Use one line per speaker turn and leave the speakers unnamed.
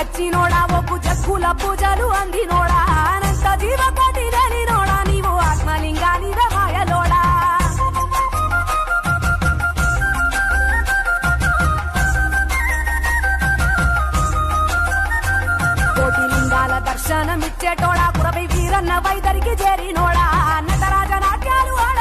వచ్చినోడా ఒప్పు జక్కుల పూజలు అందినోడా అనంత జీవకోటి నోడా నీవు ఆత్మలింగాని రమాయలోడా కోటి లింగాల దర్శనమిచ్చేటోడా పురపై వీరన్న వైదరికి చేరినోడా నటరాజ నాట్యాలు ఆడ